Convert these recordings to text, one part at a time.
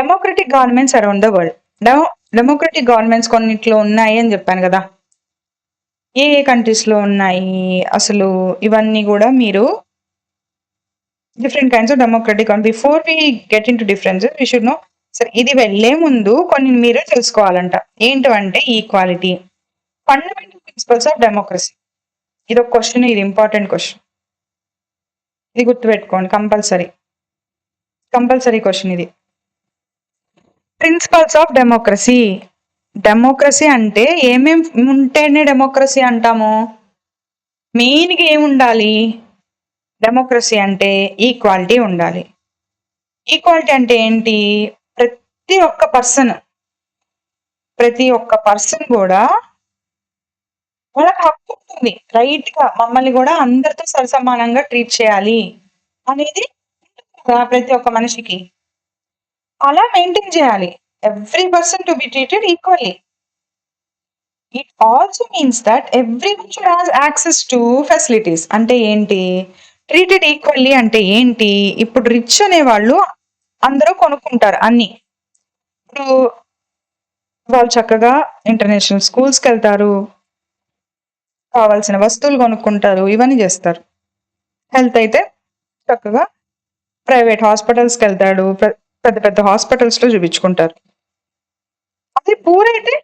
Democratic governments around the world. Democratic governments కొన్నిట్లో ఉన్నాయి అని చెప్పాను కదా. ఏ ఏ కంట్రీస్ లో ఉన్నాయి అసలు ఇవన్నీ కూడా మీరు different kinds of democratic. Before we get into differences we should know. సరే, ఇది వెళ్లే ముందు కొన్ని మీరు తెలుసుకోవాలంట. ఏంటంటే equality, fundamental principles of democracy. ఇది ఒక క్వశ్చన్, ఇది ఇంపార్టెంట్ క్వశ్చన్, ఇది గుర్తుపెట్టుకోండి. కంపల్సరీ క్వశ్చన్ ఇది. Principles of democracy. డెమోక్రసీ అంటే ఏమేం ఉంటేనే డెమోక్రసీ అంటాము? మెయిన్గా ఏముండాలి? డెమోక్రసీ అంటే ఈక్వాలిటీ ఉండాలి. ఈక్వాలిటీ అంటే ఏంటి? ప్రతి ఒక్క పర్సన్ కూడా వాళ్ళకి హక్కు ఉంటుంది, రైట్ గా మమ్మల్ని కూడా అందరితో సరిసమానంగా ట్రీట్ చేయాలి అనేది ప్రతి ఒక్క మనిషికి. అలా మెయింటైన్ చేయాలి. Every person to be treated equally. It also means that everyone should have access to facilities. అంటే ఏంటి ట్రీటెడ్ ఈక్వల్లీ అంటే ఏంటి? ఇప్పుడు రిచ్ అనే వాళ్ళు అందరూ కొనుక్కుంటారు అన్ని. ఇప్పుడు వాళ్ళు చక్కగా ఇంటర్నేషనల్ స్కూల్స్కి వెళ్తారు, కావాల్సిన వస్తువులు కొనుక్కుంటారు, ఇవన్నీ చేస్తారు. హెల్త్ అయితే చక్కగా ప్రైవేట్ హాస్పిటల్స్కి వెళ్తాడు, పెద్ద పెద్ద హాస్పిటల్స్లో చూపించుకుంటారు. అదే పూర్ అయితే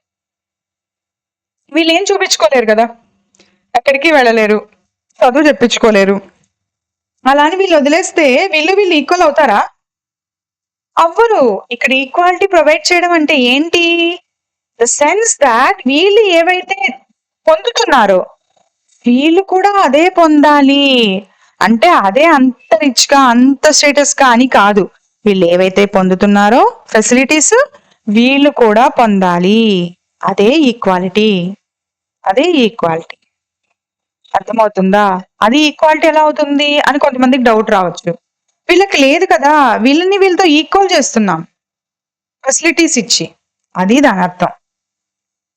వీళ్ళు ఏం చూపించుకోలేరు కదా, ఎక్కడికి వెళ్ళలేరు, చదువు చెప్పించుకోలేరు. అలా అని వీళ్ళు వదిలేస్తే వీళ్ళు ఈక్వల్ అవుతారా? అవ్వరు. ఇక్కడ ఈక్వాలిటీ ప్రొవైడ్ చేయడం అంటే ఏంటి? ద సెన్స్ దాట్ వీళ్ళు ఏవైతే పొందుతున్నారో వీళ్ళు కూడా అదే పొందాలి. అంటే అదే అంత రిచ్ గా అంత స్టేటస్ గా అని కాదు. వీళ్ళు ఏవైతే పొందుతున్నారో ఫెసిలిటీస్ వీళ్ళు కూడా పొందాలి. అదే ఈక్వాలిటీ. అర్థమవుతుందా? అది ఈక్వాలిటీ ఎలా అవుతుంది అని కొంతమందికి డౌట్ రావచ్చు. వీళ్ళకి లేదు కదా, వీళ్ళతో ఈక్వల్ చేస్తున్నాం ఫెసిలిటీస్ ఇచ్చి. అది దాని అర్థం.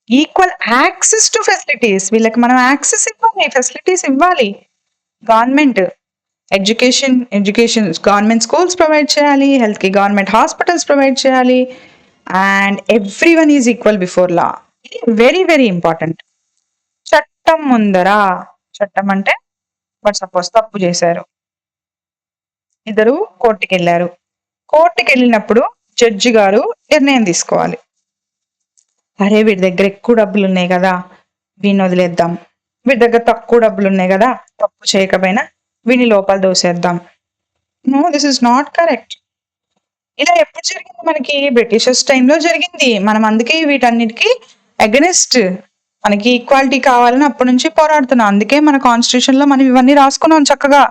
Equal access to facilities. వీళ్ళకి మనం యాక్సెస్ ఇవ్వాలి, ఫెసిలిటీస్ ఇవ్వాలి. Government education government schools provide చేయాలి, హెల్త్ కి గవర్నమెంట్ హాస్పిటల్స్ ప్రొవైడ్ చేయాలి. And every one is equal before law. ఇది వెరీ వెరీ ఇంపార్టెంట్. చట్టం ముందర. చట్టం అంటే సపోజ్ తప్పు చేశారు, ఇద్దరు కోర్టుకి వెళ్ళినప్పుడు జడ్జి గారు నిర్ణయం తీసుకోవాలి. అరే వీడి దగ్గర ఎక్కువ డబ్బులు ఉన్నాయి కదా, వీడిని వదిలేద్దాం. వీడి దగ్గర తక్కువ డబ్బులు ఉన్నాయి కదా, తప్పు చేయకపోయినా వీడిని లోపల దోసేద్దాం. No, this is not correct. ఇలా ఎప్పుడు జరిగింది? మనకి బ్రిటిషర్స్ టైంలో జరిగింది. మనం అందుకే వీటన్నిటికీ అగెనిస్ట్, మనకి ఈక్వాలిటీ కావాలని అప్పటి నుంచి పోరాడుతున్నాం. అందుకే మన కాన్స్టిట్యూషన్ లో మనం ఇవన్నీ రాసుకున్నాం చక్కగా.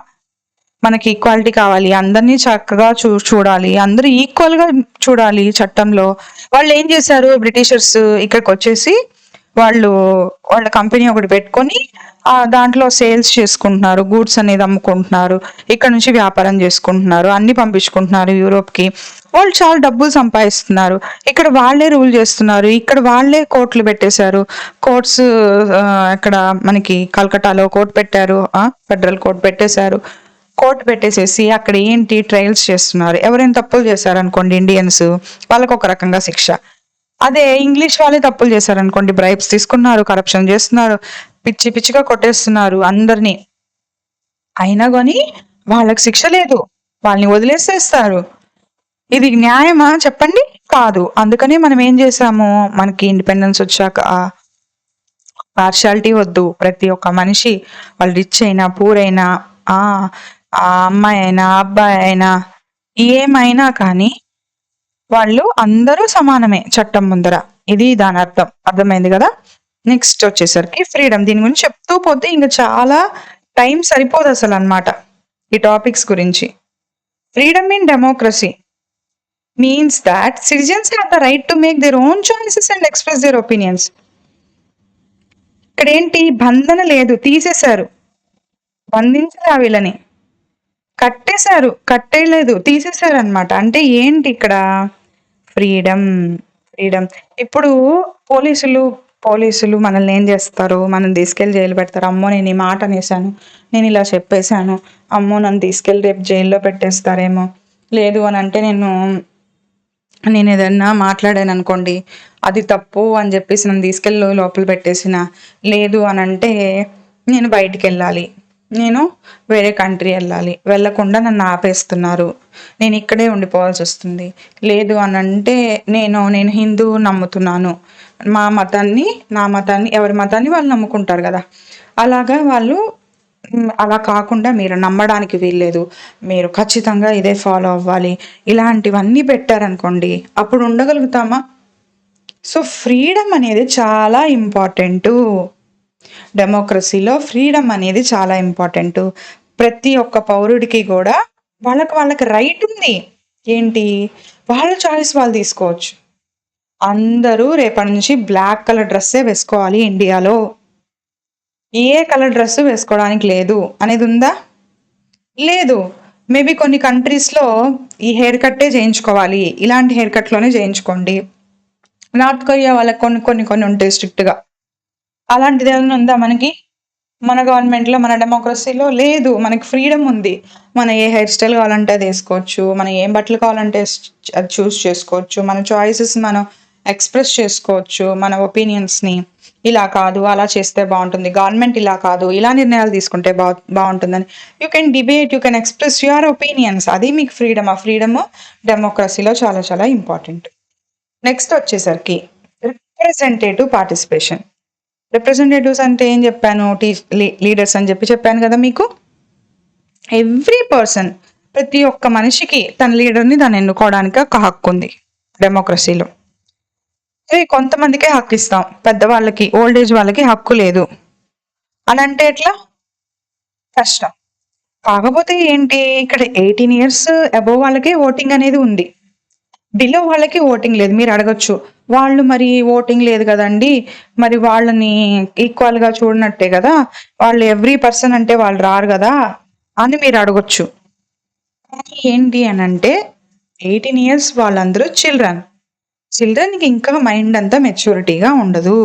మనకి ఈక్వాలిటీ కావాలి, అందరినీ చక్కగా చూడాలి, అందరూ ఈక్వల్ గా చూడాలి చట్టంలో. వాళ్ళు ఏం చేశారు? బ్రిటిషర్స్ ఇక్కడికి వచ్చేసి వాళ్ళ కంపెనీ ఒకటి పెట్టుకొని దాంట్లో సేల్స్ చేసుకుంటున్నారు, గూడ్స్ అనేది అమ్ముకుంటున్నారు, ఇక్కడ నుంచి వ్యాపారం చేసుకుంటున్నారు, అన్ని పంపించుకుంటున్నారు యూరోప్ కి. వాళ్ళు చాలా డబ్బులు సంపాదిస్తున్నారు. ఇక్కడ వాళ్లే రూల్ చేస్తున్నారు, ఇక్కడ వాళ్లే కోర్టులు పెట్టేశారు. కోర్ట్స్ ఇక్కడ మనకి కలకటాలో కోర్టు పెట్టారు, ఫెడరల్ కోర్టు పెట్టేశారు. కోర్టు పెట్టేసేసి అక్కడ ఏంటి ట్రయల్స్ చేస్తున్నారు. ఎవరైనా తప్పులు చేశారనుకోండి ఇండియన్స్, వాళ్ళకు ఒక రకంగా శిక్ష. అదే ఇంగ్లీష్ వాళ్ళే తప్పులు చేశారనుకోండి, బ్రైబ్స్ తీసుకున్నారు, కరప్షన్ చేస్తున్నారు, పిచ్చిగా కొట్టేస్తున్నారు అందరినీ. అయినా కానీ వాళ్ళకి శిక్ష లేదు, వాళ్ళని వదిలేసేస్తారు. ఇది న్యాయమా చెప్పండి? కాదు. అందుకని మనం ఏం చేసాము, మనకి ఇండిపెండెన్స్ వచ్చాక పార్షాలిటీ వద్దు. ప్రతి ఒక్క మనిషి, వాళ్ళు రిచ్ అయినా పూర్ అయినా, ఆ అమ్మాయి అయినా అబ్బాయి అయినా ఏమైనా కానీ వాళ్ళు అందరూ సమానమే చట్టం ముందర. ఇది దాని అర్థం. అర్థమైంది కదా? నెక్స్ట్ వచ్చేసరికి ఫ్రీడమ్. దీని గురించి చెప్తూ పోతే ఇంకా చాలా టైం సరిపోదు అసలు అన్నమాట ఈ టాపిక్స్ గురించి. Freedom in democracy means that citizens have the right to make their own choices and express their opinions. ఇక్కడ ఏంటి? బంధన లేదు, తీసేశారు. బంధించలే వీళ్ళని, కట్టేయలేదు, తీసేశారు అనమాట. అంటే ఏంటి ఇక్కడ? ఫ్రీడమ్. ఇప్పుడు పోలీసులు మనల్ని ఏం చేస్తారు? మనం తీసుకెళ్లి జైలు పెడతారు. అమ్మో నేను ఈ మాట అనేసాను, నేను ఇలా చెప్పేశాను, అమ్మో నన్ను తీసుకెళ్లి రేపు జైల్లో పెట్టేస్తారేమో, లేదు అని అంటే నేను నేను ఏదన్నా మాట్లాడాను అనుకోండి, అది తప్పు అని చెప్పేసి నన్ను తీసుకెళ్ళి లోపల పెట్టేసిన, లేదు అని అంటే నేను బయటికెళ్ళాలి, నేను వేరే కంట్రీ వెళ్ళాలి, వెళ్ళకుండా నన్ను ఆపేస్తున్నారు, నేను ఇక్కడే ఉండిపోవాల్సి వస్తుంది, లేదు అని అంటే నేను హిందూ నమ్ముతున్నాను, నా మతాన్ని ఎవరి మతాన్ని వాళ్ళు నమ్ముకుంటారు కదా, అలాగా వాళ్ళు అలా కాకుండా మీరు నమ్మడానికి వీల్లేదు, మీరు ఖచ్చితంగా ఇదే ఫాలో అవ్వాలి, ఇలాంటివన్నీ పెట్టారనుకోండి, అప్పుడు ఉండగలుగుతామా? సో ఫ్రీడమ్ అనేది చాలా ఇంపార్టెంటు. డెమోక్రసీలో ఫ్రీడమ్ అనేది చాలా ఇంపార్టెంటు. ప్రతి ఒక్క పౌరుడికి కూడా వాళ్ళకి రైట్ ఉంది. ఏంటి? వాళ్ళ చాయిస్ వాళ్ళు తీసుకోవచ్చు. అందరూ రేపటి నుంచి బ్లాక్ కలర్ డ్రెస్సే వేసుకోవాలి ఇండియాలో. ఏ కలర్ డ్రెస్ వేసుకోవడానికి లేదు అనేది ఉందా? లేదు. మేబీ కొన్ని కంట్రీస్‌లో ఈ హెయిర్ కట్టే చేయించుకోవాలి, ఇలాంటి హెయిర్ కట్‌లోనే చేయించుకోండి. నార్త్ కొరియా వాళ్ళకి కొన్ని ఉంటాయి స్ట్రిక్ట్‌గా. అలాంటిదేమన్నా ఉందా మనకి? మన గవర్నమెంట్‌లో, మన డెమోక్రసీలో లేదు. మనకి ఫ్రీడమ్ ఉంది. మనం ఏ హెయిర్ స్టైల్ కావాలంటే అది ఏసుకోవచ్చు. మనం ఏం బట్టలు కావాలంటే అది చూజ్ చేసుకోవచ్చు. మన చాయిసెస్ మనం ఎక్స్‌ప్రెస్ చేసుకోవచ్చు. మన ఒపీనియన్స్‌ని. ఇలా కాదు, అలా చేస్తే బావుంటుంది. గవర్నమెంట్ ఇలా కాదు, ఇలా నిర్ణయాలు తీసుకుంటే బావుంటుందని. You can debate, you can express your opinions. అది మీకు ఫ్రీడమ్. ఆ ఫ్రీడము డెమోక్రసీలో చాలా చాలా ఇంపార్టెంట్. నెక్స్ట్ వచ్చేసరికి రిప్రజెంటేటివ్ పార్టిసిపేషన్. రిప్రజెంటేటివ్స్ అంటే ఏం చెప్పాను? లీడర్స్ అని చెప్పాను కదా మీకు. ఎవ్రీ పర్సన్, ప్రతి ఒక్క మనిషికి తన లీడర్ని తను ఎన్నుకోవడానికి ఒక హక్కు ఉంది డెమోక్రసీలో. కొంతమందికే హక్కు ఇస్తాం, పెద్దవాళ్ళకి, ఓల్డ్ ఏజ్ వాళ్ళకి హక్కు లేదు అని అంటే ఎట్లా? కష్టం. కాకపోతే ఏంటి, ఇక్కడ 18 ఇయర్స్ అబోవ్ వాళ్ళకి ఓటింగ్ అనేది ఉంది, బిలో వాళ్ళకి ఓటింగ్ లేదు. మీరు అడగొచ్చు, వాళ్ళు మరి ఓటింగ్ లేదు కదండి, మరి వాళ్ళని ఈక్వల్గా చూడనట్టే కదా, వాళ్ళు ఎవ్రీ పర్సన్ అంటే వాళ్ళు రారు కదా అని మీరు అడగొచ్చు. కానీ ఏంటి అని అంటే 18 ఇయర్స్ వాళ్ళందరూ చిల్డ్రన్కి ఇంకా మైండ్ అంతా మెచ్యూరిటీగా ఉండదు,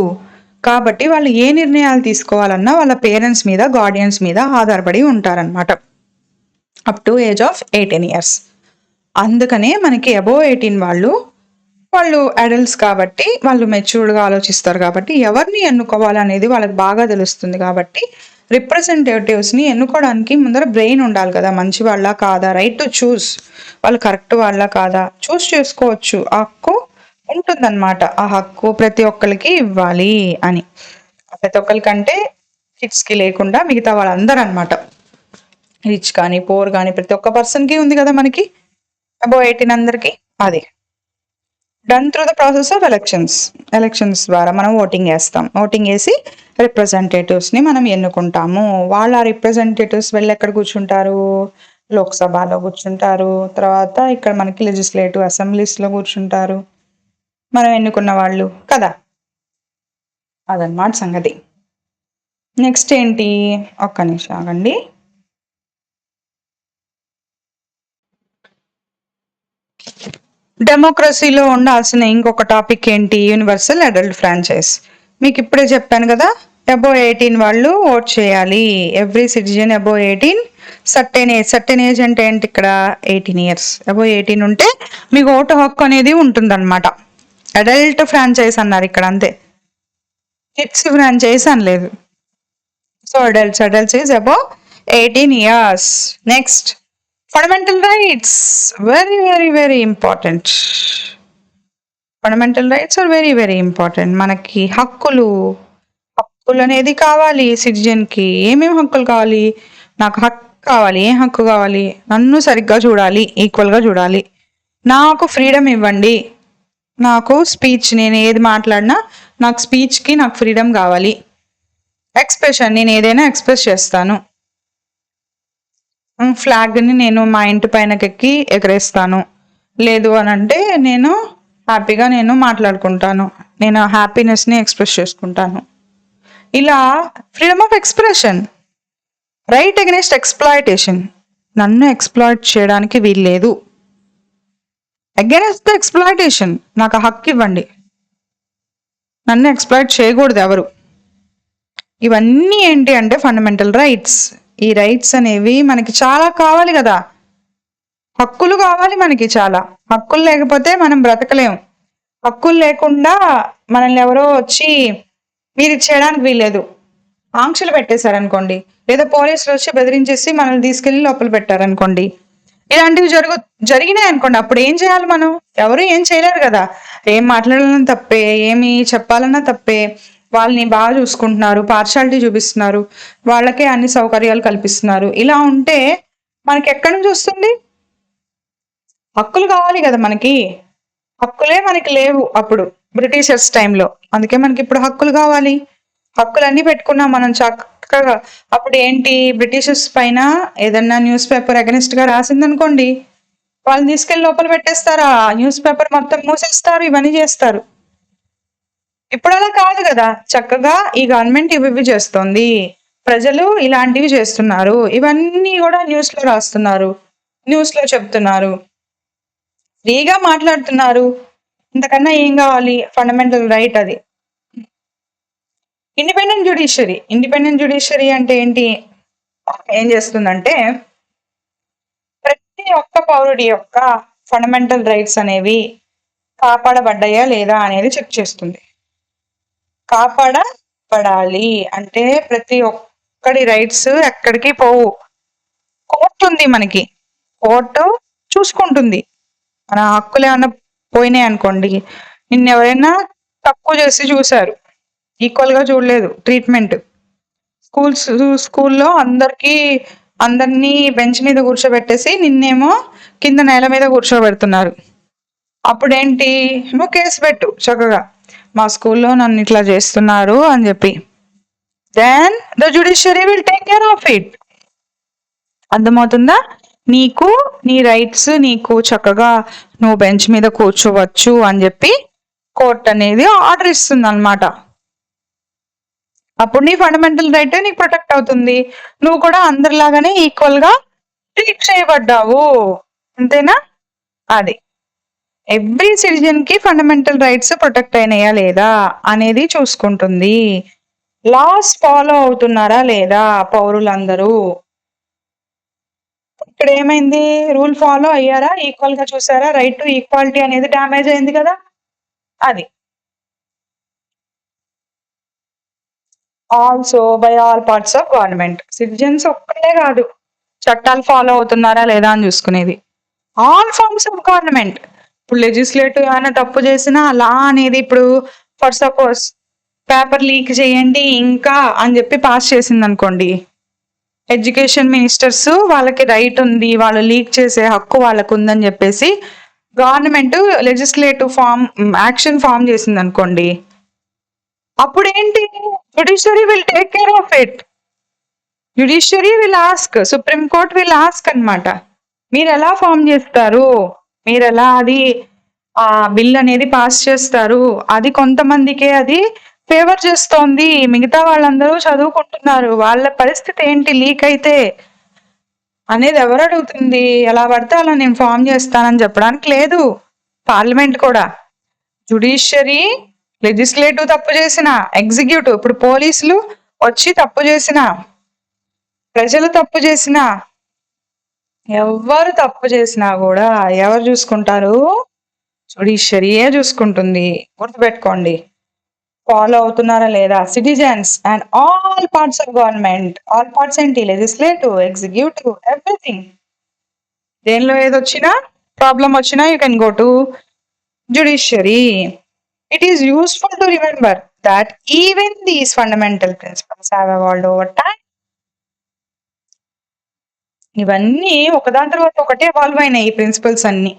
కాబట్టి వాళ్ళు ఏ నిర్ణయాలు తీసుకోవాలన్నా వాళ్ళ పేరెంట్స్ మీద, గార్డియన్స్ మీద ఆధారపడి ఉంటారనమాట up to age of 18 years. అందుకనే మనకి అబోవ్ 18 వాళ్ళు అడల్ట్స్ కాబట్టి వాళ్ళు మెచ్యూర్డ్గా ఆలోచిస్తారు, కాబట్టి ఎవరిని ఎన్నుకోవాలనేది వాళ్ళకి బాగా తెలుస్తుంది, కాబట్టి రిప్రజెంటేటివ్స్ని ఎన్నుకోవడానికి ముందర బ్రెయిన్ ఉండాలి కదా, మంచి వాళ్ళ కాదా, రైట్ టు చూస్, వాళ్ళు కరెక్ట్ వాళ్ళ కాదా చూస్ చేసుకోవచ్చు, ఆ హక్కు ఉంటుందన్నమాట. ఆ హక్కు ప్రతి ఒక్కరికి ఇవ్వాలి అని, ప్రతి ఒక్కరికంటే కిడ్స్కి లేకుండా మిగతా వాళ్ళందరూ అనమాట, రిచ్ కానీ పోర్ కానీ ప్రతి ఒక్క పర్సన్కి ఉంది కదా మనకి, అబోవ్ 18 అందరికి. అది done through the process of elections ద్వారా మనం ఓటింగ్ వేస్తాం, ఓటింగ్ వేసి రిప్రజెంటేటివ్స్ని మనం ఎన్నుకుంటాము. వాళ్ళ రిప్రజెంటేటివ్స్ వెళ్ళి ఎక్కడ కూర్చుంటారు? లోక్సభలో కూర్చుంటారు, తర్వాత ఇక్కడ మనకి లెజిస్లేటివ్ అసెంబ్లీస్లో కూర్చుంటారు మనం ఎన్నుకున్న వాళ్ళు కదా. అదన్నమాట సంగతి. నెక్స్ట్ ఏంటి, ఒక్క నిమిషం ఆగండి. డెమోక్రసీలో ఉండాల్సిన ఇంకొక టాపిక్ ఏంటి, యూనివర్సల్ అడల్ట్ ఫ్రాంచైజ్. మీకు ఇప్పుడే చెప్పాను కదా, అబోవ్ 18 వాళ్ళు ఓట్ చేయాలి. Every citizen above 18, certain age అంటే ఏంటి, ఇక్కడ 18 ఇయర్స్ అబోవ్ 18 ఉంటే మీకు ఓటు హక్కు అనేది ఉంటుందన్నమాట. అడల్ట్ ఫ్రాంచైజ్ అన్నారు ఇక్కడ, అంతే, కిడ్స్ ఫ్రాంచైజ్ అనలేదు. So adults is above 18 years. Next fundamental rights, very very very important. Fundamental rights are very very important. మనకి హక్కులు అనేది కావాలి సిటిజన్కి. ఏమేమి హక్కులు కావాలి? నాకు హక్కు కావాలి. ఏం హక్కు కావాలి? నన్ను సరిగ్గా చూడాలి, ఈక్వల్గా చూడాలి, నాకు ఫ్రీడమ్ ఇవ్వండి, నాకు స్పీచ్, నేను ఏది మాట్లాడినా నాకు స్పీచ్కి నాకు ఫ్రీడమ్ కావాలి, ఎక్స్ప్రెషన్, నేను ఏదైనా ఎక్స్ప్రెస్ చేస్తాను, ఫ్లాగ్ని నేను మా ఇంటి పైనకెక్కి ఎగరేస్తాను, లేదు అని అంటే నేను హ్యాపీగా నేను మాట్లాడుకుంటాను, నేను హ్యాపీనెస్ని ఎక్స్ప్రెస్ చేసుకుంటాను. ఇలా freedom of expression. Right against exploitation, నన్ను ఎక్స్ప్లాయిట్ చేయడానికి వీల్లేదు. అగెన్స్ట్ ద ఎక్స్ప్లాయిటేషన్, నాకు హక్కు ఇవ్వండి, నన్ను ఎక్స్ప్లాయిట్ చేయకూడదు ఎవరు. ఇవన్నీ ఏంటి అంటే ఫండమెంటల్ రైట్స్. ఈ రైట్స్ అనేవి మనకి చాలా కావాలి కదా. హక్కులు కావాలి మనకి చాలా. హక్కులు లేకపోతే మనం బ్రతకలేం. హక్కులు లేకుండా మనల్ని ఎవరో వచ్చి మీరు ఇది చేయడానికి వీల్లేదు ఆంక్షలు పెట్టేశారనుకోండి, లేదా పోలీసులు వచ్చి బెదిరించేసి మనల్ని తీసుకెళ్లి లోపల పెట్టారనుకోండి, ఇలాంటివి జరిగినాయి అనుకోండి, అప్పుడు ఏం చేయాలి మనం? ఎవరు ఏం చేయలేరు కదా. ఏం మాట్లాడాలన్నా తప్పే, ఏమి చెప్పాలన్నా తప్పే. వాళ్ళని బాగా చూసుకుంటున్నారు, పార్షాలిటీ చూపిస్తున్నారు, వాళ్ళకే అన్ని సౌకర్యాలు కల్పిస్తున్నారు. ఇలా ఉంటే మనకి ఎక్కడి నుంచి వస్తుంది? హక్కులు కావాలి కదా మనకి. హక్కులే మనకి లేవు అప్పుడు బ్రిటిషర్స్ టైంలో. అందుకే మనకి ఇప్పుడు హక్కులు కావాలి. హక్కులన్నీ పెట్టుకున్నాం మనం చక్కగా. అప్పుడు ఏంటి, బ్రిటిషర్స్ పైన ఏదన్నా న్యూస్ పేపర్ అగెనిస్ట్ గా రాసిందనుకోండి, వాళ్ళని తీసుకెళ్లి లోపల పెట్టేస్తారా, న్యూస్ పేపర్ మొత్తం మూసేస్తారు, ఇవన్నీ చేస్తారు. ఇప్పుడు అలా కాదు కదా. చక్కగా ఈ గవర్నమెంట్ ఇవి చేస్తుంది, ప్రజలు ఇలాంటివి చేస్తున్నారు, ఇవన్నీ కూడా న్యూస్ లో రాస్తున్నారు, న్యూస్ లో చెప్తున్నారు, ఫ్రీగా మాట్లాడుతున్నారు. ఇంతకన్నా ఏం కావాలి? ఫండమెంటల్ రైట్ అది. ఇండిపెండెంట్ జ్యుడిషియరీ అంటే ఏంటి? ఏం చేస్తుందంటే ప్రతి ఒక్క పౌరుడి యొక్క ఫండమెంటల్ రైట్స్ అనేవి కాపాడబడ్డాయా లేదా అనేది చెక్ చేస్తుంది. కాపాడబడాలి అంటే ప్రతి ఒక్కడి రైట్స్ ఎక్కడికి పోవు. కోర్టు ఉంది మనకి, కోర్టు చూసుకుంటుంది. మన హక్కులు ఏమన్నా పోయినాయి అనుకోండి, నిన్నెవరైనా తక్కువ చేసి చూశారు, ఈక్వల్ గా చూడలేదు ట్రీట్మెంట్. స్కూల్లో అందరినీ బెంచ్ మీద కూర్చోబెట్టేసి నిన్నేమో కింద నేల మీద కూర్చోబెడుతున్నారు. అప్పుడేంటి, నువ్వు కేసు పెట్టు చక్కగా, మా స్కూల్లో నన్ను ఇట్లా చేస్తున్నారు అని చెప్పి. Then the judiciary will take care of it. అర్థమవుతుందా? నీకు నీ రైట్స్, నీకు చక్కగా నువ్వు బెంచ్ మీద కూర్చోవచ్చు అని చెప్పి కోర్ట్ అనేది ఆర్డర్ ఇస్తుంది అనమాట. అప్పుడు నీ ఫండమెంటల్ రైట్ నీకు ప్రొటెక్ట్ అవుతుంది. నువ్వు కూడా అందరిలాగానే ఈక్వల్ గా ట్రీట్ చేయబడ్డావు. అంతేనా? అది ఎవ్రీ సిటిజన్ కి ఫండమెంటల్ రైట్స్ ప్రొటెక్ట్ అయినాయా లేదా అనేది చూసుకుంటుంది. లాస్ ఫాలో అవుతున్నారా లేదా పౌరులందరూ. ఇక్కడ ఏమైంది? రూల్ ఫాలో అయ్యారా, ఈక్వల్ గా చూసారా, రైట్ టు ఈక్వాలిటీ అనేది డ్యామేజ్ అయింది కదా. అది also by all parts of government. Citizens ఒక్కటే కాదు, చట్టాలు ఫాలో అవుతున్నారా లేదా అని చూసుకునేది ఆల్ ఫార్మ్స్ ఆఫ్ గవర్నమెంట్. ఇప్పుడు లెజిస్లేటివ్ ఏమైనా తప్పు చేసినా లా అనేది, ఇప్పుడు ఫర్ సపోజ్ పేపర్ లీక్ చేయండి ఇంకా అని చెప్పి పాస్ చేసింది అనుకోండి, ఎడ్యుకేషన్ మినిస్టర్స్ వాళ్ళకి రైట్ ఉంది, వాళ్ళు లీక్ చేసే హక్కు వాళ్ళకు ఉందని చెప్పేసి గవర్నమెంట్ లెజిస్లేటివ్ యాక్షన్ ఫామ్ చేసింది అనుకోండి, అప్పుడు ఏంటి, judiciary will take care of it. Judiciary will ask, supreme court will ask అనమాట, మీరు ఎలా ఫామ్ చేస్తారు, మీరు ఎలా అది ఆ బిల్ అనేది పాస్ చేస్తారు, అది కొంతమందికే అది ఫేవర్ చేస్తోంది, మిగతా వాళ్ళందరూ చదువుకుంటున్నారు, వాళ్ళ పరిస్థితి ఏంటి లీక్ అయితే అనేది ఎవరు అడుగుతుంది? ఎలా పడితే అలా నేను ఫామ్ చేస్తానని చెప్పడానికి లేదు పార్లమెంట్ కూడా. జ్యుడిషియరీ, లెజిస్లేటివ్ తప్పు చేసిన, ఎగ్జిక్యూటివ్ ఇప్పుడు పోలీసులు వచ్చి తప్పు చేసిన, ప్రజలు తప్పు చేసిన, ఎవరు తప్పు చేసినా కూడా ఎవరు చూసుకుంటారు? జ్యుడిషియరీయే చూసుకుంటుంది. గుర్తుపెట్టుకోండి. ఫాలో అవుతున్నారా లేదా citizens and all parts of government. All parts ఏంటి? Legislative, executive, everything. దేనిలో ఏదొచ్చినా ప్రాబ్లం వచ్చినా you can go to judiciary. It is useful to remember that even these fundamental principles have evolved over time. ఇవన్నీ ఒకదాని తర్వాత ఒకటే evolve అయినాయి. ఈ ప్రిన్సిపల్స్ అన్ని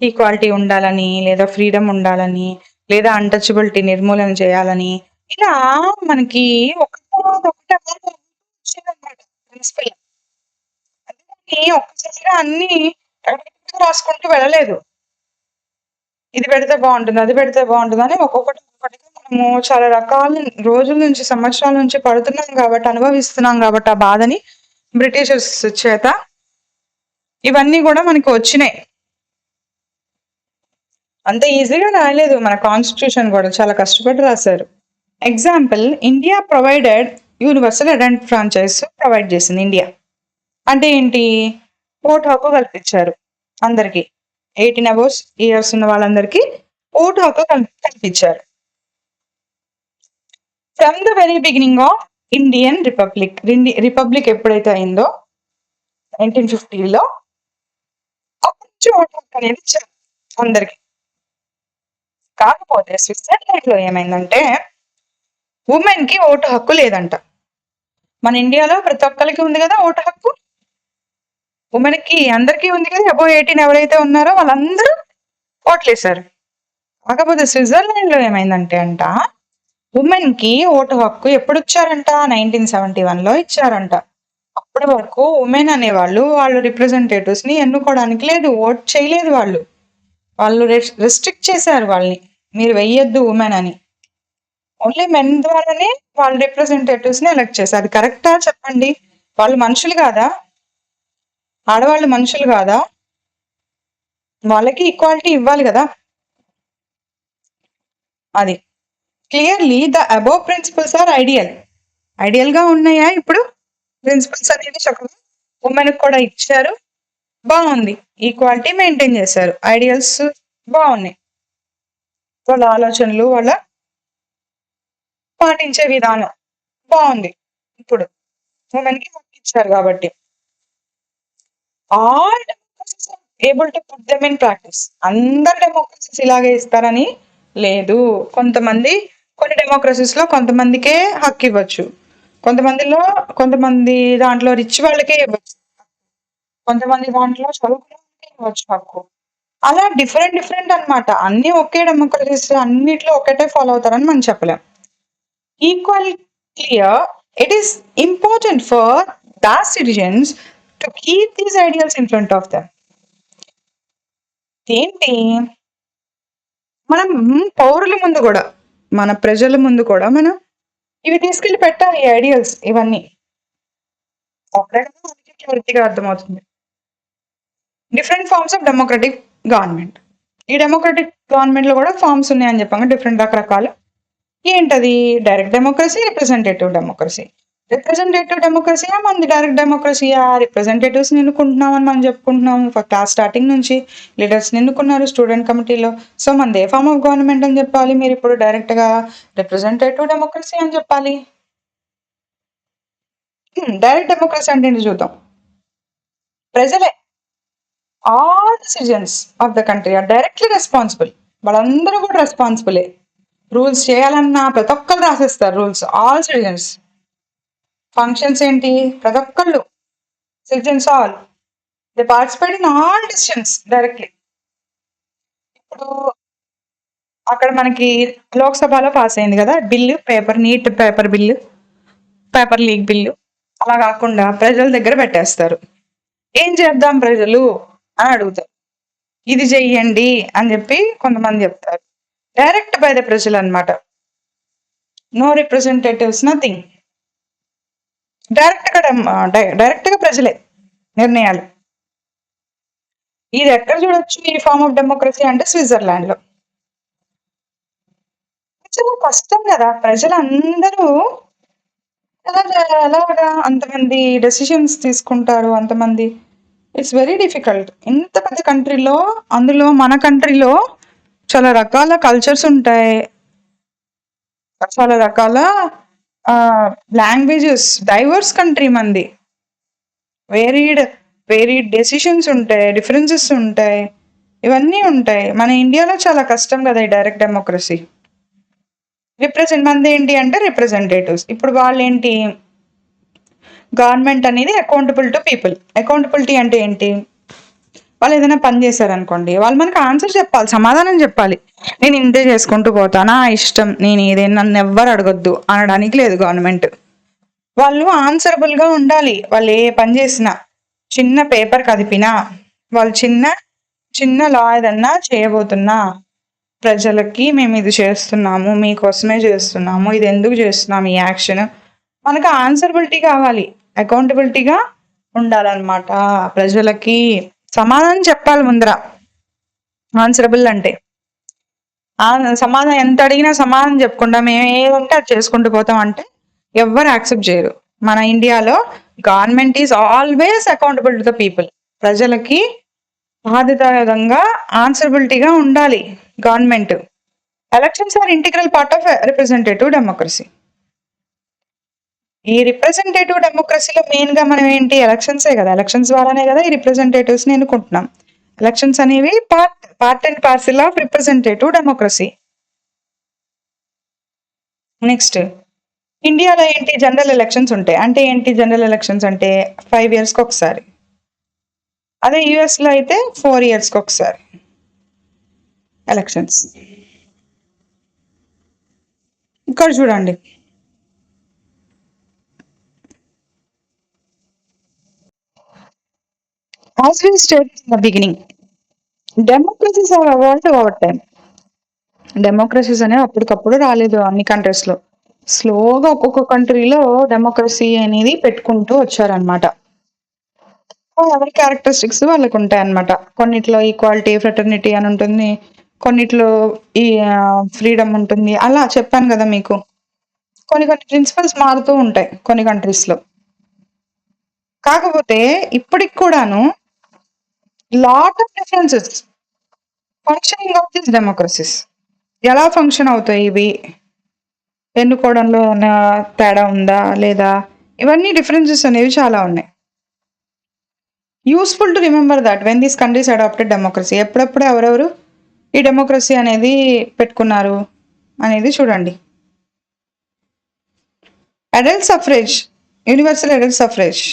ఈక్వాలిటీ ఉండాలని, లేదా ఫ్రీడమ్ ఉండాలని, లేదా అన్టచబిలిటీ నిర్మూలన చేయాలని, ఇలా మనకి ఒకటే వచ్చిందన్నమాట ప్రిన్సిపల్. అందుకని ఒక్కసారిగా అన్ని రాసుకుంటూ వెళ్ళలేదు. ఇది పెడితే బాగుంటుంది, అది పెడితే బాగుంటుంది అని ఒక్కొక్కటిగా మనము చాలా రకాల రోజుల నుంచి, సంవత్సరాల నుంచి పడుతున్నాం కాబట్టి, అనుభవిస్తున్నాం కాబట్టి ఆ బాధని బ్రిటిషర్స్ చేత ఇవన్నీ కూడా మనకి వచ్చినాయి. అంత ఈజీగా రాయలేదు. మన కాన్స్టిట్యూషన్ కూడా చాలా కష్టపడి రాశారు. Example, India provided universal adult franchise provide చేసింది ఇండియా. అంటే ఏంటి? ఓటు హక్కు కల్పించారు. అందరికి 18 అబోవ్ ఇయర్స్ ఉన్న వాళ్ళందరికీ ఓటు హక్కు కల్పించారు. From the very beginning of Indian republic ఎప్పుడైతే అయిందో 1950లో అప్పటి నుంచి ఓటు హక్కు అనేది ఇచ్చారు అందరికి. కాకపోతే స్విట్జర్లాండ్ లో ఏమైందంటే ఉమెన్ కి ఓటు హక్కు లేదంట. మన ఇండియాలో ప్రతి ఒక్కరికి ఉంది కదా ఓటు హక్కు, ఉమెన్ కి అందరికీ ఉంది కదా. అబోవ్ 18 ఎవరైతే ఉన్నారో వాళ్ళందరూ ఓట్లేశారు. కాకపోతే స్విట్జర్లాండ్ లో ఏమైందంటే ఉమెన్ కి ఓటు హక్కు ఎప్పుడు ఇచ్చారంట? 1971 లో ఇచ్చారంట. అప్పటి వరకు ఉమెన్ అనేవాళ్ళు వాళ్ళ రిప్రజెంటేటివ్స్ ని ఎన్నుకోవడానికి లేదు, ఓట్ చేయలేదు. వాళ్ళు రెస్ట్రిక్ట్ చేశారు వాళ్ళని, మీరు వెయ్యొద్దు ఉమెన్ అని. ఓన్లీ మెన్ ద్వారానే వాళ్ళ రిప్రజెంటేటివ్స్ ని ఎలక్ట్ చేశారు. అది కరెక్టా చెప్పండి? వాళ్ళు మనుషులు కాదా? ఆడవాళ్ళు మనుషులు కాదా? వాళ్ళకి ఈక్వాలిటీ ఇవ్వాలి కదా. అది clearly the above principles are ideal గా ఉన్నాయా? ఇప్పుడు ప్రిన్సిపల్స్ అనేది చక్కగా ఉమెన్ కూడా ఇచ్చారు, బాగుంది. ఈక్వాలిటీ మెయింటైన్ చేశారు, ఐడియల్స్ బాగున్నాయి. వాళ్ళ ఆలోచనలు వాళ్ళ పాటించే విధానం బాగుంది. ఇప్పుడు ఉమెన్ కి హక్కు ఇచ్చారు కాబట్టి all democracies able to put them in practice. అందరు డెమోక్రసీస్ ఇలాగే ఇస్తారని లేదు. కొన్ని డెమోక్రసీస్ లో కొంతమందికే హక్కు ఇవ్వచ్చు, కొంతమంది దాంట్లో రిచ్ వాళ్ళకే ఇవ్వచ్చు, కొంతమంది దాంట్లో చదువుకునే వాళ్ళకే ఇవ్వచ్చు హక్కు. అలా డిఫరెంట్ అన్నమాట. అన్ని ఒకే డెమోక్రసీస్ అన్నిట్లో ఒకటే ఫాలో అవుతారని మనం చెప్పలేం. Equal clear it is important for the citizens to keep these ideals in front of them. ఏంటి, మనం పౌరుల ముందు కూడా, మన ప్రజల ముందు కూడా మనం ఇవి తీసుకెళ్లి పెట్టాలి, ఈ ఐడియల్స్ ఇవన్నీ. అప్పుడే క్లారిటీగా అర్థమవుతుంది. Different forms of democratic government. ఈ డెమోక్రటిక్ గవర్నమెంట్ లో కూడా ఫార్మ్స్ ఉన్నాయని చెప్పాము, డిఫరెంట్ రకరకాలు. ఏంటది? Direct democracy, representative democracy. Representative డెమోక్రసీయా మనది డైరెక్ట్ డెమోక్రసీయా? రిప్రజెంటేటివ్స్ ఎన్నుకుంటున్నామని మనం చెప్పుకుంటున్నాము. క్లాస్ స్టార్టింగ్ నుంచి లీడర్స్ ఎన్నుకున్నారు స్టూడెంట్ కమిటీలో. సో మనది ఏ ఫార్మ్ ఆఫ్ గవర్నమెంట్ అని చెప్పాలి? మీరు ఇప్పుడు డైరెక్ట్ గా రిప్రజెంటేటివ్ డెమోక్రసీ అని చెప్పాలి. డైరెక్ట్ డెమోక్రసీ అంటే ఏంటి చూద్దాం. ప్రజలే, all citizens of the country are directly responsible. వాళ్ళందరూ కూడా రెస్పాన్సిబులే. రూల్స్ చేయాలన్నా ప్రతి ఒక్కరు రాసేస్తారు రూల్స్. All citizens. ఫంక్షన్స్ ఏంటి? ప్రతి ఒక్కళ్ళు citizens all they participate in all decisions directly. ఇప్పుడు అక్కడ మనకి లోక్సభలో పాస్ అయింది కదా bill, NEET paper bill, paper leak bill. అలా కాకుండా ప్రజల దగ్గర పెట్టేస్తారు. ఏం చేద్దాం ప్రజలు అని అడుగుతారు. ఇది చెయ్యండి అని చెప్పి కొంతమంది చెప్తారు. డైరెక్ట్ బై ద ప్రజలు అన్నమాట. No representatives, nothing. డైరెక్ట్ గా ప్రజలే నిర్ణయాలు. ఇది ఎక్కడ చూడొచ్చు ఈ ఫార్మ్ ఆఫ్ డెమోక్రసీ అంటే స్విట్జర్లాండ్ లో. చాలా కష్టం కదా, ప్రజలందరూ ఎలాగా అంతమంది డెసిషన్స్ తీసుకుంటారు, అంతమంది. It's very difficult. ఇంత పెద్ద కంట్రీలో, అందులో మన కంట్రీలో చాలా రకాల కల్చర్స్ ఉంటాయి, చాలా రకాల లాంగ్వేజెస్, డైవర్స్ కంట్రీ మంది. వేరీడ్ డెసిషన్స్ ఉంటాయి, డిఫరెన్సెస్ ఉంటాయి, ఇవన్నీ ఉంటాయి. మన ఇండియాలో చాలా కష్టం కదా ఈ డైరెక్ట్ డెమోక్రసీ. మంది ఏంటి అంటే రిప్రజెంటేటివ్స్. ఇప్పుడు వాళ్ళు ఏంటి, గవర్నమెంట్ అనేది అకౌంటబుల్ టు పీపుల్. అకౌంటబిలిటీ అంటే ఏంటి? వాళ్ళు ఏదైనా పని చేశారనుకోండి, వాళ్ళు మనకు ఆన్సర్ చెప్పాలి, సమాధానం చెప్పాలి. నేను ఇంతే చేసుకుంటూ పోతానా, ఇష్టం, నేను ఏదైనా, నన్ను ఎవ్వరు అడగొద్దు అనడానికి లేదు గవర్నమెంట్. వాళ్ళు ఆన్సరబుల్ గా ఉండాలి. వాళ్ళు ఏ పని చేసినా, చిన్న పేపర్ కదిపినా, వాళ్ళు చిన్న లా ఏదన్నా చేయబోతున్నా, ప్రజలకి మేము ఇది చేస్తున్నాము, మీకోసమే చేస్తున్నాము, ఇది ఎందుకు చేస్తున్నాము, ఈ యాక్షన్, మనకు ఆన్సరబిలిటీ కావాలి, అకౌంటబిలిటీగా ఉండాలన్నమాట. ప్రజలకి సమాధానం చెప్పాలి ముందర. ఆన్సరబుల్ అంటే సమాధానం, ఎంత అడిగినా సమాధానం చెప్పకుండా మేము ఏదంటే అది చేసుకుంటూ పోతాం అంటే ఎవ్వరు యాక్సెప్ట్ చేయరు. మన ఇండియాలో government is always accountable to the people. ప్రజలకి బాధ్యతాయుతంగా ఆన్సరబిలిటీగా ఉండాలి government. Elections are integral part of representative democracy. ఈ రిప్రజెంటేటివ్ డెమోక్రసీలో మెయిన్ గా మనం ఏంటి, ఎలక్షన్సే కదా, ఎలక్షన్స్ ద్వారానే కదా ఈ రిప్రజెంటేటివ్స్ ని ఎన్నుకుంటున్నాం. ఎలక్షన్స్ అనేవి part and parcel of representative democracy. Next, ఇండియాలో ఏంటి, జనరల్ ఎలక్షన్స్ ఉంటాయి. అంటే ఏంటి జనరల్ ఎలక్షన్స్ అంటే 5 years కి ఒకసారి. అదే యుఎస్ లో అయితే 4 years కి ఒకసారి ఎలక్షన్స్. ఇక్కడ చూడండి, as we stated in the beginning, democracies have evolved over time. Democracies అనేవి అప్పటికప్పుడు రాలేదు అన్ని కంట్రీస్ లో. స్లోగా ఒక్కొక్క కంట్రీలో డెమోక్రసీ అనేది పెట్టుకుంటూ వచ్చారనమాట. ఎవరి క్యారెక్టరిస్టిక్స్ వాళ్ళకు ఉంటాయి అనమాట. కొన్నిట్లో ఈక్వాలిటీ, ఫ్రెటర్నిటీ అని ఉంటుంది, కొన్నిట్లో ఈ ఫ్రీడమ్ ఉంటుంది. అలా చెప్పాను కదా మీకు. కొన్ని ప్రిన్సిపల్స్ మారుతూ ఉంటాయి కొన్ని కంట్రీస్ లో. కాకపోతే ఇప్పటికి కూడాను lot of differences functioning of this democracies. ఎలా ఫంక్షన్ అవుతాయి ఇవి, ఎన్నుకోవడంలో ఉన్న తేడా ఉందా లేదా, ఇవన్నీ డిఫరెన్సెస్ అనేవి చాలా ఉన్నాయి. Useful to remember that when these countries adopted democracy. ఎప్పుడప్పుడు ఎవరెవరు ఈ డెమోక్రసీ అనేది పెట్టుకున్నారు అనేది చూడండి. Adult suffrage, universal adult suffrage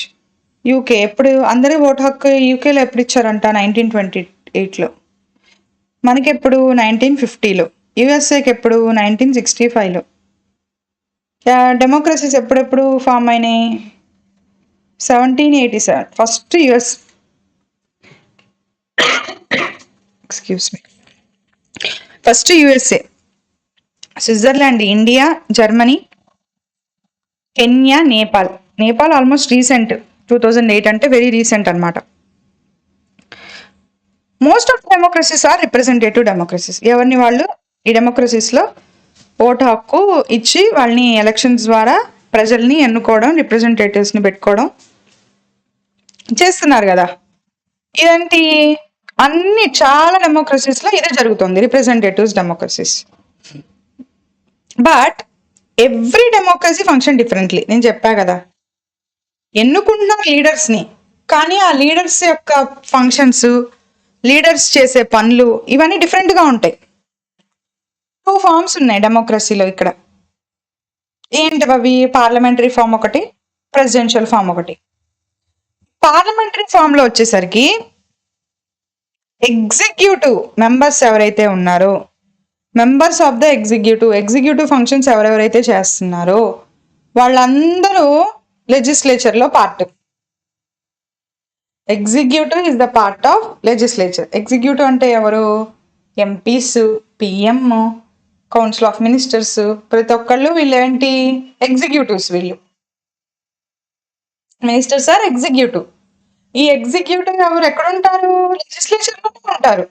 UK. ఎప్పుడు అందరి ఓటు హక్కు యూకేలో ఎప్పుడు ఇచ్చారంట, 1928లో. మనకెప్పుడు 1950లో. యుఎస్ఏకి ఎప్పుడు 1965లో. డెమోక్రసీస్ ఎప్పుడెప్పుడు ఫామ్ అయినాయి, 1787 first US, excuse me, first USA, Switzerland, India, Germany, Kenya, Nepal. Nepal almost recent, 2008 అంటే వెరీ రీసెంట్ అనమాట. Most of democracies are representative democracies. ఎవరిని వాళ్ళు ఈ డెమోక్రసీస్లో ఓటు హక్కు ఇచ్చి వాళ్ళని ఎలక్షన్స్ ద్వారా ప్రజల్ని ఎన్నుకోవడం, రిప్రజెంటేటివ్స్ని పెట్టుకోవడం చేస్తున్నారు కదా. ఇదేంటి, అన్ని చాలా డెమోక్రసీస్లో ఇదే జరుగుతుంది, representatives democracies. But every democracy function differently. నేను చెప్పా కదా, ఎన్నుకుంటున్న లీడర్స్ని, కానీ ఆ లీడర్స్ యొక్క ఫంక్షన్స్, లీడర్స్ చేసే పనులు ఇవన్నీ డిఫరెంట్గా ఉంటాయి. 2 ఫార్మ్స్ ఉన్నాయి డెమోక్రసీలో ఇక్కడ. ఏంటి అవి, పార్లమెంటరీ ఫామ్ ఒకటి, ప్రెసిడెన్షియల్ ఫామ్ ఒకటి. పార్లమెంటరీ ఫామ్లో వచ్చేసరికి ఎగ్జిక్యూటివ్ మెంబర్స్ ఎవరైతే ఉన్నారో, members of the executive functions ఎవరెవరైతే చేస్తున్నారో వాళ్ళందరూ లెజిస్లేచర్లో part. Executive is the part of legislature. Executive అంటే ఎవరు, MPs, PM, council of ministers, ప్రతి ఒక్కళ్ళు వీళ్ళు ఏంటి, ఎగ్జిక్యూటివ్స్. వీళ్ళు మినిస్టర్స్ ఆర్ ఎగ్జిక్యూటివ్. ఈ ఎగ్జిక్యూటివ్ ఎవరు ఎక్కడ ఉంటారు, లెజిస్లేచర్లోనే ఉంటారు.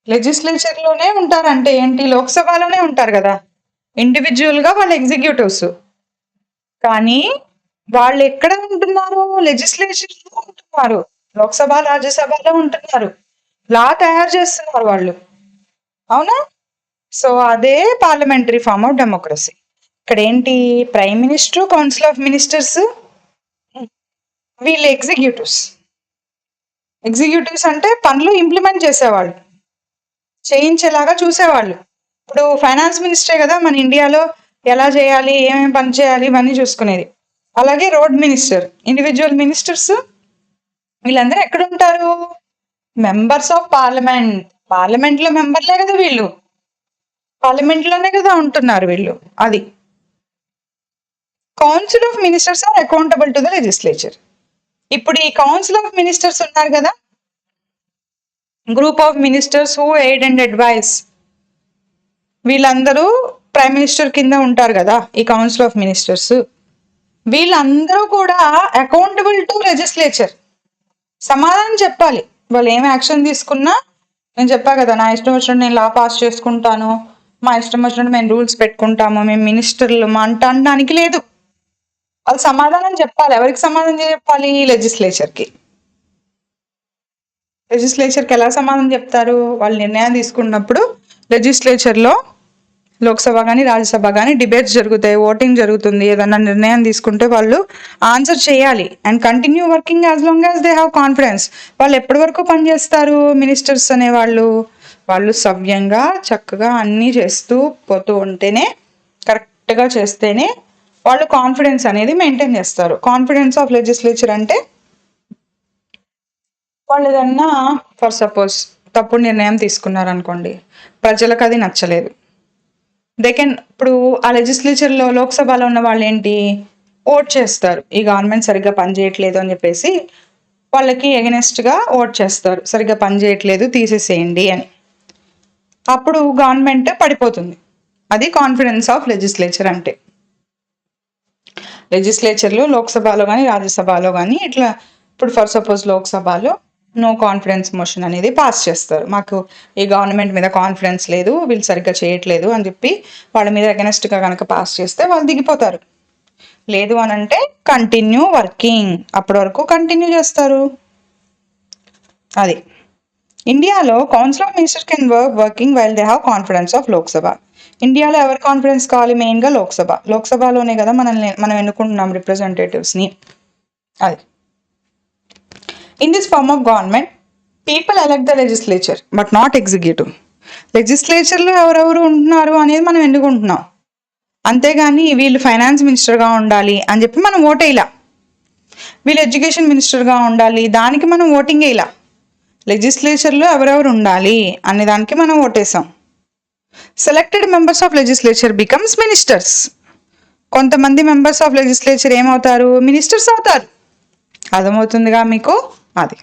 లెజిస్లేచర్లోనే ఉంటారు అంటే ఏంటి, లోక్సభలోనే ఉంటారు కదా. ఇండివిజువల్గా వాళ్ళు ఎగ్జిక్యూటివ్స్, కానీ వాళ్ళు ఎక్కడ ఉంటున్నారు, లెజిస్లేచర్లో ఉంటున్నారు, లోక్సభ, రాజ్యసభలో ఉంటున్నారు, లా తయారు చేస్తున్నారు వాళ్ళు, అవునా. సో అదే పార్లమెంటరీ ఫార్మ్ ఆఫ్ డెమోక్రసీ. ఇక్కడ ఏంటి, prime minister, council of ministers, వీళ్ళు ఎగ్జిక్యూటివ్స్. ఎగ్జిక్యూటివ్స్ అంటే పనులు ఇంప్లిమెంట్ చేసేవాళ్ళు, చేయించేలాగా చూసేవాళ్ళు. ఇప్పుడు ఫైనాన్స్ మినిస్టరే కదా మన ఇండియాలో ఎలా చేయాలి, ఏమేమి పని చేయాలి ఇవన్నీ చూసుకునేది. అలాగే రోడ్ మినిస్టర్, ఇండివిజువల్ మినిస్టర్స్, వీళ్ళందరూ ఎక్కడ ఉంటారు, మెంబర్స్ ఆఫ్ పార్లమెంట్. పార్లమెంట్లో మెంబర్లే కదా వీళ్ళు, పార్లమెంట్లోనే కదా ఉంటున్నారు వీళ్ళు. అది council of ministers are accountable to the legislature. ఇప్పుడు ఈ కౌన్సిల్ ఆఫ్ మినిస్టర్స్ ఉన్నారు కదా, group of ministers who aid and advise, వీళ్ళందరూ ప్రైమ్ మినిస్టర్ కింద ఉంటారు కదా ఈ కౌన్సిల్ ఆఫ్ మినిస్టర్స్. వీళ్ళందరూ కూడా అకౌంటబుల్ టు లెజిస్లేచర్, సమాధానం చెప్పాలి. వాళ్ళు ఏం యాక్షన్ తీసుకున్నా, నేను చెప్పా కదా, నా ఇష్టం వచ్చినట్టు నేను లా పాస్ చేసుకుంటాను, మా ఇష్టం వచ్చినట్టు మేము రూల్స్ పెట్టుకుంటాము, మేము మినిస్టర్లు అనడానికి లేదు. వాళ్ళు సమాధానం చెప్పాలి. ఎవరికి సమాధానం చెప్పాలి, లెజిస్లేచర్కి. లెజిస్లేచర్కి ఎలా సమాధానం చెప్తారు? వాళ్ళు నిర్ణయం తీసుకున్నప్పుడు లెజిస్లేచర్లో లోక్సభ కానీ రాజ్యసభ కానీ డిబేట్స్ జరుగుతాయి, ఓటింగ్ జరుగుతుంది. ఏదన్నా నిర్ణయం తీసుకుంటే వాళ్ళు ఆన్సర్ చేయాలి and continue working as long as they have confidence. వాళ్ళు ఎప్పటి వరకు పనిచేస్తారు మినిస్టర్స్ అనేవాళ్ళు? వాళ్ళు సవ్యంగా చక్కగా అన్నీ చేస్తూ పోతూ ఉంటేనే, కరెక్ట్గా చేస్తేనే వాళ్ళు కాన్ఫిడెన్స్ అనేది మెయింటైన్ చేస్తారు. కాన్ఫిడెన్స్ ఆఫ్ లెజిస్లేచర్ అంటే వాళ్ళు ఏదన్నా ఫర్ సపోజ్ తప్పుడు నిర్ణయం తీసుకున్నారనుకోండి, ప్రజలకు అది నచ్చలేదు, దే కెన్ ఇప్పుడు ఆ లెజిస్లేచర్లో లోక్సభలో ఉన్న వాళ్ళు ఏంటి ఓట్ చేస్తారు, ఈ గవర్నమెంట్ సరిగ్గా పనిచేయట్లేదు అని చెప్పేసి వాళ్ళకి ఎగనెస్ట్గా ఓట్ చేస్తారు, సరిగ్గా పనిచేయట్లేదు తీసేసేయండి అని. అప్పుడు గవర్నమెంట్ పడిపోతుంది. అది కాన్ఫిడెన్స్ ఆఫ్ లెజిస్లేచర్ అంటే. లెజిస్లేచర్లో లోక్సభలో కానీ రాజ్యసభలో కానీ ఇట్లా ఇప్పుడు ఫర్ సపోజ్ లోక్సభలో నో కాన్ఫిడెన్స్ మోషన్ అనేది పాస్ చేస్తారు. మాకు ఈ గవర్నమెంట్ మీద కాన్ఫిడెన్స్ లేదు, వీళ్ళు సరిగ్గా చేయట్లేదు అని చెప్పి వాళ్ళ మీద అగెనెస్ట్గా కనుక పాస్ చేస్తే వాళ్ళు దిగిపోతారు. లేదు అని అంటే కంటిన్యూ వర్కింగ్, అప్పటి వరకు కంటిన్యూ చేస్తారు. అది ఇండియాలో council of ministers can working while they have confidence of Lok Sabha. ఇండియాలో ఎవరి కాన్ఫిడెన్స్ కావాలి? మెయిన్గా లోక్సభలోనే కదా మనం ఎన్నుకుంటున్నాం రిప్రజెంటేటివ్స్ని. అది in this form of government people elect the legislature but not executive. లెజిస్లేచర్లో ఎవరెవరు ఉంటున్నారు అనేది మనం ఎన్నుకుంటున్నాం, అంతేగాని వీళ్ళు ఫైనాన్స్ మినిస్టర్గా ఉండాలి అని చెప్పి మనం ఓటేలా, వీళ్ళు ఎడ్యుకేషన్ మినిస్టర్గా ఉండాలి దానికి మనం ఓటింగ్ వేయాల. లెజిస్లేచర్లో ఎవరెవరు ఉండాలి అనే దానికి మనం ఓటేసాం. Selected members of legislature becomes ministers. కొంతమంది మెంబర్స్ ఆఫ్ లెజిస్లేచర్ ఏమవుతారు? మినిస్టర్స్ అవుతారు. అర్థమవుతుందిగా మీకు? అది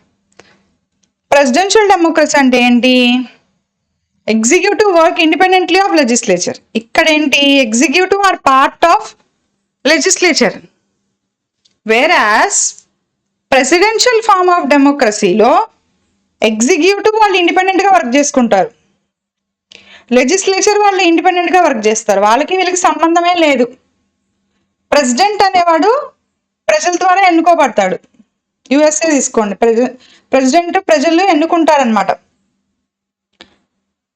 ప్రెసిడెన్షియల్ డెమోక్రసీ అంటే ఏంటి? Executive work independently of legislature. ఇక్కడ ఏంటి? Executive are part of legislature. Whereas presidential form of డెమోక్రసీలో ఎగ్జిక్యూటివ్ వాళ్ళు ఇండిపెండెంట్గా వర్క్ చేసుకుంటారు, లెజిస్లేచర్ వాళ్ళు ఇండిపెండెంట్గా వర్క్ చేస్తారు, వాళ్ళకి వీళ్ళకి సంబంధమే లేదు. ప్రెసిడెంట్ అనేవాడు ప్రజల ద్వారా ఎన్నుకోబడతాడు. యుఎస్ఏ తీసుకోండి, ప్రెసిడెంట్ ప్రజలు ఎన్నుకుంటారనమాట.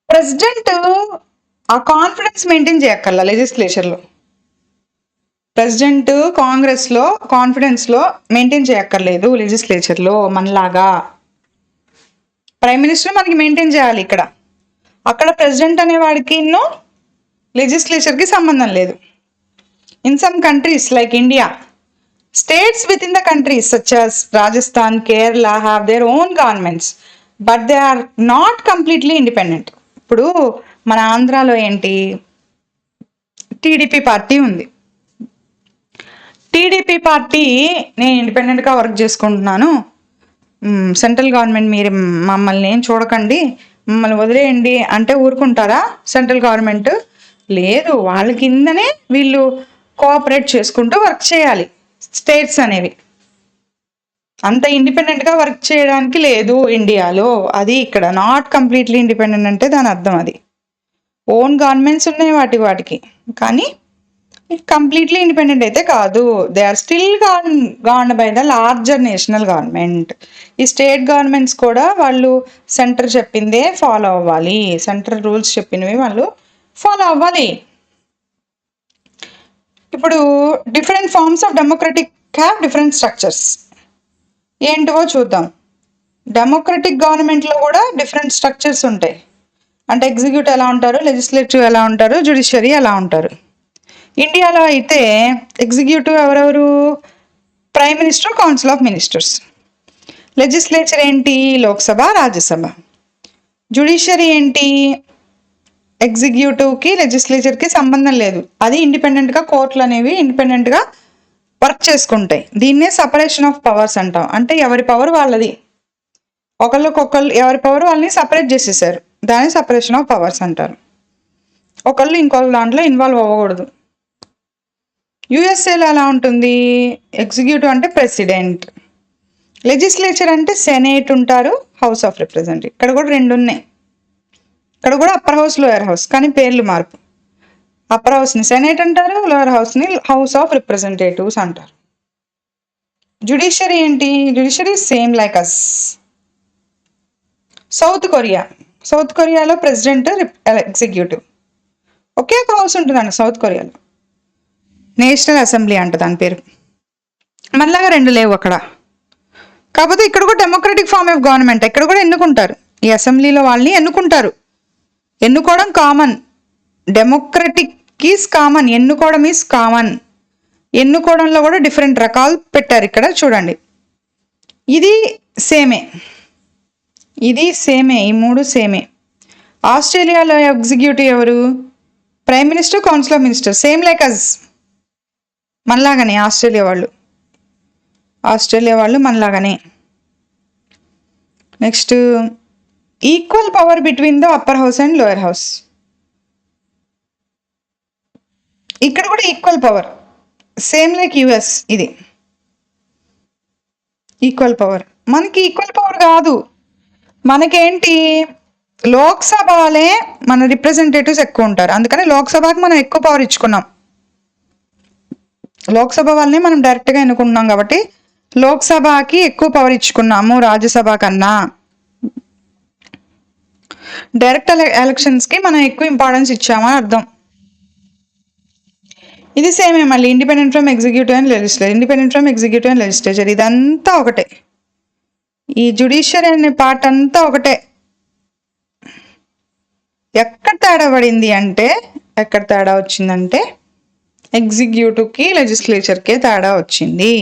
ప్రెసిడెంట్ ఆ కాన్ఫిడెన్స్ మెయింటైన్ చేయక్కర్లా లెజిస్లేచర్లో. ప్రెసిడెంట్ కాంగ్రెస్లో కాన్ఫిడెన్స్లో మెయింటైన్ చేయక్కర్లేదు లెజిస్లేచర్లో మనలాగా. ప్రైమ్ మినిస్టర్ మనకి మెయింటైన్ చేయాలి ఇక్కడ. అక్కడ ప్రెసిడెంట్ అనేవాడికి లెజిస్లేచర్కి సంబంధం లేదు. In some countries like India, states within the countries such as Rajasthan, Kerala have their own governments, but they are not completely independent. ఇప్పుడు మన ఆంధ్రాలో ఏంటి? టీడీపీ పార్టీ ఉంది. టీడీపీ పార్టీ నేను ఇండిపెండెంట్గా వర్క్ చేసుకుంటున్నాను, సెంట్రల్ గవర్నమెంట్ మీరు మమ్మల్ని ఏం చూడకండి, మమ్మల్ని వదిలేయండి అంటే ఊరుకుంటారా సెంట్రల్ గవర్నమెంట్? లేదు, వాళ్ళ కిందనే వీళ్ళు కోఆపరేట్ చేసుకుంటూ వర్క్ చేయాలి. స్టేట్స్ అనేవి అంత ఇండిపెండెంట్గా వర్క్ చేయడానికి లేదు ఇండియాలో. అది ఇక్కడ నాట్ కంప్లీట్లీ ఇండిపెండెంట్ అంటే దాని అర్థం అది. ఓన్ గవర్నమెంట్స్ ఉన్నాయి వాటికి, కానీ కంప్లీట్లీ ఇండిపెండెంట్ అయితే కాదు. They are still governed by the larger national government. ఈ స్టేట్ గవర్నమెంట్స్ కూడా వాళ్ళు సెంటర్ చెప్పిందే ఫాలో అవ్వాలి, సెంట్రల్ రూల్స్ చెప్పినవి వాళ్ళు ఫాలో అవ్వాలి. ఇప్పుడు different forms of democratic have different structures. ఏంటివో చూద్దాం. డెమోక్రటిక్ గవర్నమెంట్లో కూడా డిఫరెంట్ స్ట్రక్చర్స్ ఉంటాయి. అంటే ఎగ్జిక్యూటివ్ ఎలా ఉంటారు, లెజిస్లేటివ్ ఎలా ఉంటారు, జ్యుడిషియరీ ఎలా ఉంటారు. ఇండియాలో అయితే ఎగ్జిక్యూటివ్ ఎవరెవరు? Prime minister, council of ministers. Legislature ఏంటి? లోక్సభ, రాజ్యసభ. జ్యుడిషియరీ ఏంటి? ఎగ్జిక్యూటివ్కి లెజిస్లేచర్కి సంబంధం లేదు, అది ఇండిపెండెంట్గా కోర్టులు అనేవి ఇండిపెండెంట్గా వర్క్ చేసుకుంటాయి. దీన్నే సపరేషన్ ఆఫ్ పవర్స్ అంటాం. అంటే ఎవరి పవర్ వాళ్ళది, ఒకళ్ళకొకళ్ళు ఎవరి పవర్ వాళ్ళని సపరేట్ చేసేసారు, దాన్ని సపరేషన్ ఆఫ్ పవర్స్ అంటారు. ఒకళ్ళు ఇంకొకళ్ళ దాంట్లో ఇన్వాల్వ్ అవ్వకూడదు. యుఎస్ఏలో ఎలా ఉంటుంది? ఎగ్జిక్యూటివ్ అంటే ప్రెసిడెంట్, లెజిస్లేచర్ అంటే సెనేట్ ఉంటారు, హౌస్ ఆఫ్ రిప్రజెంటేటివ్. ఇక్కడ కూడా రెండు ఉన్నాయి. ఇక్కడ కూడా అప్పర్ హౌస్, లోయర్ హౌస్, కానీ పేర్లు మార్పు. అప్పర్ హౌస్ని సెనేట్ అంటారు, లోయర్ హౌస్ని హౌస్ ఆఫ్ రిప్రజెంటేటివ్స్ అంటారు. జ్యుడిషియరీ ఏంటి? Judiciary same like US. South Korea. South కొరియాలో ప్రెసిడెంట్, ఎగ్జిక్యూటివ్. ఒకే ఒక హౌస్ ఉంటుందండి సౌత్ కొరియాలో. నేషనల్ అసెంబ్లీ అంట దాని పేరు. మనలాగా 2 లేవు అక్కడ. కాకపోతే ఇక్కడ కూడా డెమోక్రటిక్ ఫార్మ్ ఆఫ్ గవర్నమెంట్. ఇక్కడ కూడా ఎన్నుకుంటారు, ఈ అసెంబ్లీలో వాళ్ళని ఎన్నుకుంటారు. ఎన్నుకోవడం కామన్. డెమోక్రటిక్ ఈజ్ కామన్, ఎన్నుకోవడం ఈజ్ కామన్. ఎన్నుకోవడంలో కూడా డిఫరెంట్ రకాలు పెట్టారు ఇక్కడ చూడండి. ఇది సేమే, ఇది సేమే, ఈ 3 సేమే. ఆస్ట్రేలియాలో ఎగ్జిక్యూటివ్ ఎవరు? Prime minister, council of minister. Same like us, మనలాగానే ఆస్ట్రేలియా వాళ్ళు మనలాగానే. Next, equal power between the upper house and lower house. ఇక్కడ కూడా equal power, same like US. ఇది ఈక్వల్ పవర్. మనకి ఈక్వల్ పవర్ కాదు, మనకేంటి లోక్సభలే మన రిప్రజెంటేటివ్స్ ఎక్కువ ఉంటారు, అందుకని లోక్సభకి మనం ఎక్కువ పవర్ ఇచ్చుకున్నాం. లోక్సభ వాళ్ళని మనం డైరెక్ట్గా ఎన్నుకుంటున్నాం కాబట్టి లోక్సభకి ఎక్కువ పవర్ ఇచ్చుకున్నాము రాజ్యసభ కన్నా. డైరెక్ట్ ఎలక్షన్స్కి మనం ఎక్కువ ఇంపార్టెన్స్ ఇచ్చామని అర్థం. ఇది సేమే మళ్ళీ, independent from executive and legislature. Independent from executive and legislature ఇదంతా ఒకటే. ఈ జుడిషియరీ అనే పార్ట్ అంతా ఒకటే. ఎక్కడ తేడా పడింది అంటే, ఎక్కడ తేడా వచ్చిందంటే ఎగ్జిక్యూటివ్కి లెజిస్లేచర్కే తేడా వచ్చింది.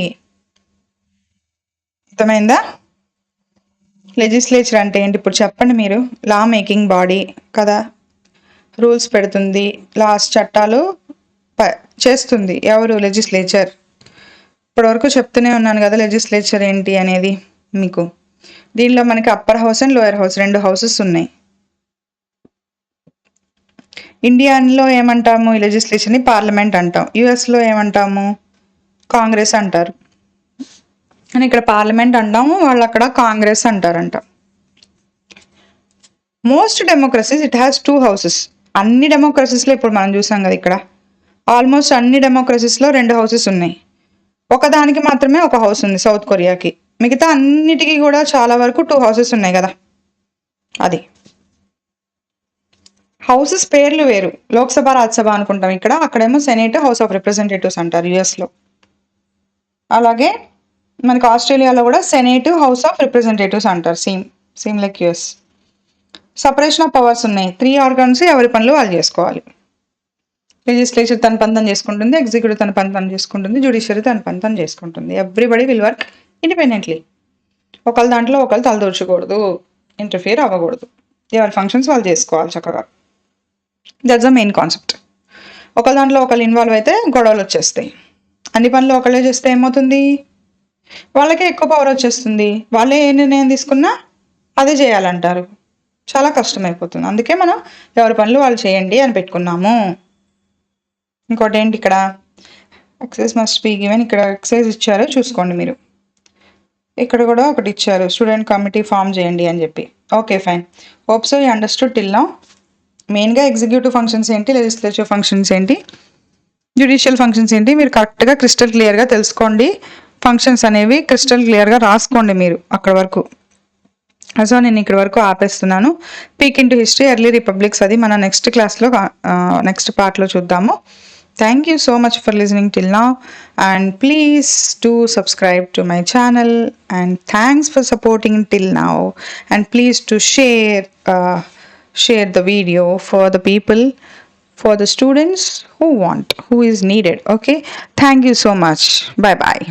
అర్థమైందా? లెజిస్లేచర్ అంటే ఏంటి ఇప్పుడు చెప్పండి మీరు. లా మేకింగ్ బాడీ కదా, రూల్స్ పెడుతుంది, లాస్ చట్టాలు చేస్తుంది. ఎవరు? లెజిస్లేచర్. ఇప్పటివరకు చెప్తూనే ఉన్నాను కదా లెజిస్లేచర్ ఏంటి అనేది మీకు. దీనిలో మనకి upper house and lower house 2 houses ఉన్నాయి. ఇండియాలో ఏమంటాము ఈ లెజిస్లేచర్ని? పార్లమెంట్ అంటాం. యుఎస్లో ఏమంటాము? కాంగ్రెస్ అంటారు. అని ఇక్కడ పార్లమెంట్ అంటాము, వాళ్ళు అక్కడ కాంగ్రెస్ అంటారంట. Most democracies it has 2 houses. అన్ని డెమోక్రసీస్లో ఇప్పుడు మనం చూసాం కదా, ఇక్కడ ఆల్మోస్ట్ అన్ని డెమోక్రసీస్లో 2 హౌసెస్ ఉన్నాయి. ఒకదానికి మాత్రమే ఒక హౌస్ ఉంది సౌత్ కొరియాకి. మిగతా అన్నిటికీ కూడా చాలా వరకు 2 హౌసెస్ ఉన్నాయి కదా. అది హౌసెస్ పేర్లు వేరు. లోక్సభ, రాజ్యసభ అనుకుంటాం ఇక్కడ, అక్కడేమో సెనేట్, హౌస్ ఆఫ్ రిప్రజెంటేటివ్స్ అంటారు యుఎస్లో. అలాగే మనకి ఆస్ట్రేలియాలో కూడా సెనేట్, హౌస్ ఆఫ్ రిప్రజెంటేటివ్స్ అంటారు. Same like US. Separation of powers ఉన్నాయి. 3 ఆర్గన్స్ ఎవరి పనులు వాళ్ళు చేసుకోవాలి. లెజిస్లేచర్ తన పని తను చేసుకుంటుంది, ఎగ్జిక్యూటివ్ తన పని తను చేసుకుంటుంది, జ్యుడిషియరీ తన పని తను చేసుకుంటుంది. Everybody will work independently. ఒకళ్ళ దాంట్లో ఒకళ్ళు తలదూర్చకూడదు, ఇంటర్ఫియర్ అవ్వకూడదు. ఎవరి ఫంక్షన్స్ వాళ్ళు చేసుకోవాలి చక్కగా. That's the main concept. ఒకళ్ళ దాంట్లో ఒకళ్ళు ఇన్వాల్వ్ అయితే గొడవలు వచ్చేస్తాయి. అన్ని పనులు ఒకళ్ళే చేస్తే ఏమవుతుంది? వాళ్ళకే ఎక్కువ పవర్ వచ్చేస్తుంది. వాళ్ళే ఏ నిర్ణయం తీసుకున్నా అదే చేయాలంటారు. చాలా కష్టమైపోతుంది. అందుకే మనం ఎవరి పనులు వాళ్ళు చేయండి అని పెట్టుకున్నాము. ఇంకోటి ఏంటి ఇక్కడ, ఎక్సైజ్ మస్ట్ బీ గివెన్. ఇక్కడ ఎక్సైజ్ ఇచ్చారు చూసుకోండి మీరు. ఇక్కడ కూడా ఒకటి ఇచ్చారు, స్టూడెంట్ కమిటీ ఫామ్ చేయండి అని చెప్పి. Okay fine. Hope so you understood till now. మెయిన్గా ఎగ్జిక్యూటివ్ ఫంక్షన్స్ ఏంటి, లెజిస్లేటివ్ ఫంక్షన్స్ ఏంటి, జ్యుడిషియల్ ఫంక్షన్స్ ఏంటి మీరు కరెక్ట్గా క్రిస్టల్ క్లియర్గా తెలుసుకోండి. ఫంక్షన్స్ అనేవి క్రిస్టల్ క్లియర్గా రాసుకోండి మీరు అక్కడ వరకు. సో నేను ఇక్కడ వరకు ఆపేస్తున్నాను. Peek into history, early republics అది మన నెక్స్ట్ క్లాస్లో, నెక్స్ట్ పార్ట్లో చూద్దాము. Thank you so much for listening till now, and please do subscribe to my channel, and thanks for supporting till now, and please do share the video for the people, for the students who is needed. Okay, thank you so much. Bye bye.